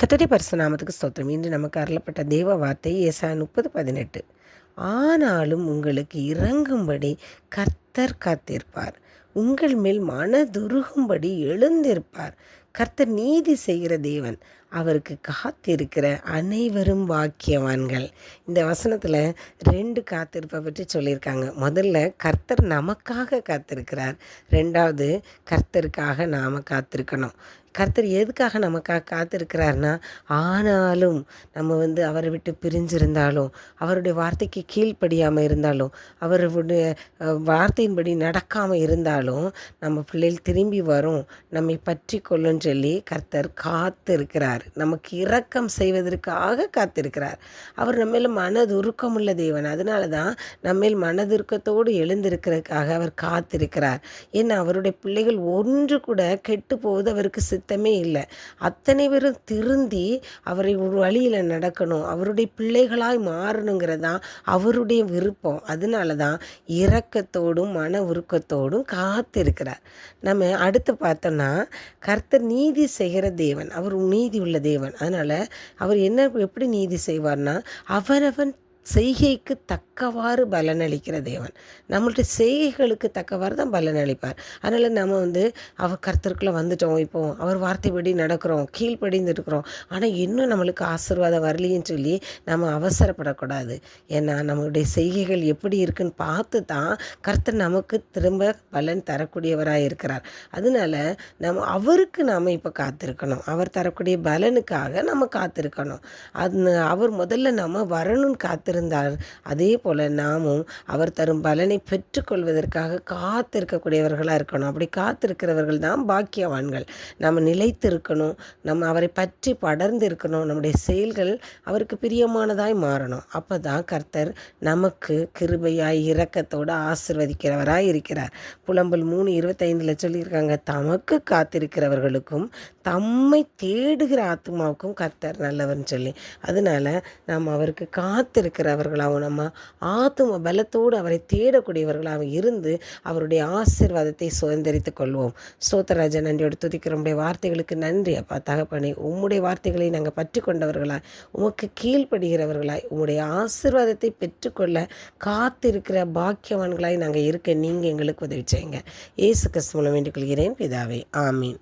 கர்த்தருடைய பரிசுத்த நாமத்துக்கு ஸ்தோத்திரம். இன்று நமக்கு அருளப்பட்ட தேவ வார்த்தை ஏசாயா 30:18. ஆனாலும் உங்களுக்கு இரங்கும்படி கர்த்தர் காத்திருப்பார். உங்கள் மேல் மனதுருகும்படி எழுந்திருப்பார். கர்த்தர் நீதி செய்கிற தேவன். அவருக்கு காத்திருக்கிற அனைவரும் பாக்கியவான்கள். இந்த வசனத்தில் 2 காத்திருப்பை பற்றி சொல்லியிருக்காங்க. முதல்ல கர்த்தர் நமக்காக காத்திருக்கிறார். 2வது கர்த்தருக்காக நாம் காத்திருக்கணும். கர்த்தர் எதுக்காக நமக்காக காத்திருக்கிறார்னா, ஆனாலும் நம்ம அவரை விட்டு பிரிஞ்சிருந்தாலும், அவருடைய வார்த்தைக்கு கீழ்ப்படியாமல் இருந்தாலும், அவருடைய வார்த்தையின்படி நடக்காமல் இருந்தாலும், நம்ம பிள்ளைகள் திரும்பி வரும், நம்மை பற்றி கொள்ளுன்னு சொல்லி கர்த்தர் காத்திருக்கிறார். நமக்கு இரக்கம் செய்வதற்காக காத்திருக்கிறார். அவர் நம்மேல் மனதுருக்கமுள்ள தேவன். அதனால தான் நம்மேல் மனதுருக்கத்தோடு எழுந்திருக்கிறதுக்காக அவர் காத்திருக்கிறார். ஏன்னா அவருடைய பிள்ளைகள் ஒன்று கூட கெட்டு போவது அவருக்கு சித்தமே இல்லை. அத்தனை பேரும் திருந்தி அவரை ஒரு வழியில் நடக்கணும், அவருடைய பிள்ளைகளாய் மாறணுங்கிறது தான் அவருடைய விருப்பம். அதனால தான் இரக்கத்தோடும் மன உருக்கத்தோடும் காத்திருக்கிறார். நம்ம அடுத்து பார்த்தோம்னா, கர்த்தர் நீதி செய்கிற தேவன். அவர் நீதி உள்ள தேவன். அதனால் அவர் எப்படி நீதி செய்வார்னா, அவரவன் செய்கைக்கு தக்கவாறு பலனளிக்கிற தேவன். நம்மளுடைய செய்கைகளுக்கு தக்கவாறு தான் பலனளிப்பார். அதனால் நம்ம அவர் கர்த்தருக்குள்ளே வந்துட்டோம், இப்போ அவர் வார்த்தைப்படி நடக்கிறோம், கீழ்ப்படிந்து இருக்கிறோம், ஆனால் இன்னும் நம்மளுக்கு ஆசீர்வாதம் வரலைன்னு சொல்லி நம்ம அவசரப்படக்கூடாது. ஏன்னா நம்மளுடைய செய்கைகள் எப்படி இருக்குன்னு பார்த்து தான் கர்த்தர் நமக்கு திரும்ப பலன் தரக்கூடியவராக இருக்கிறார். அதனால் அவருக்கு நாம் இப்போ காத்திருக்கணும். அவர் தரக்கூடிய பலனுக்காக நம்ம காத்திருக்கணும். அவர் முதல்ல நம்ம வரணும்னு காத்திருந்தார். அதே போல் நாமும் அவர் தரும் பலனை பெற்றுக்கொள்வதற்காக காத்திருக்கக்கூடியவர்களாக இருக்கணும். அப்படி காத்திருக்கிறவர்கள் தான் பாக்கியவான்கள். நம்ம நிலைத்து இருக்கணும், நம்ம அவரை பற்றி படர்ந்து இருக்கணும், நம்முடைய செயல்கள் அவருக்கு பிரியமானதாய் மாறணும். அப்போ தான் கர்த்தர் நமக்கு கிருபையாய் இரக்கத்தோடு ஆசீர்வதிக்கிறவராய் இருக்கிறார். புலம்பல் 3:25 சொல்லியிருக்காங்க, தமக்கு காத்திருக்கிறவர்களுக்கும் தம்மை தேடுகிற ஆத்மாவுக்கும் கர்த்தர் நல்லவர்னு சொல்லி. அதனால் நாம் அவருக்கு காத்திருக்கிறவர்களாகவும் நம்ம ஆத்தும பலத்தோடு அவரை தேடக்கூடியவர்களாகவும் இருந்து அவருடைய ஆசீர்வாதத்தை சுதந்திரித்து கொள்வோம். ஸ்தோத்திரராஜா, நன்றியோடு துதிக்கிற உம்முடைய வார்த்தைகளுக்கு நன்றி அப்பா தகப்பனே. உம்முடைய வார்த்தைகளை நாங்கள் பற்றி கொண்டவர்களாய், உமக்கு கீழ்ப்படுகிறவர்களாய், உம்முடைய ஆசீர்வாதத்தை பெற்றுக்கொள்ள காத்திருக்கிற பாக்கியவான்களாய் நாங்கள் இருக்க நீங்கள் எங்களுக்கு உதவி செய்யுங்க. இயேசு கிறிஸ்து மூலம் வேண்டிக் கொள்கிறேன் பிதாவே, ஆமீன்.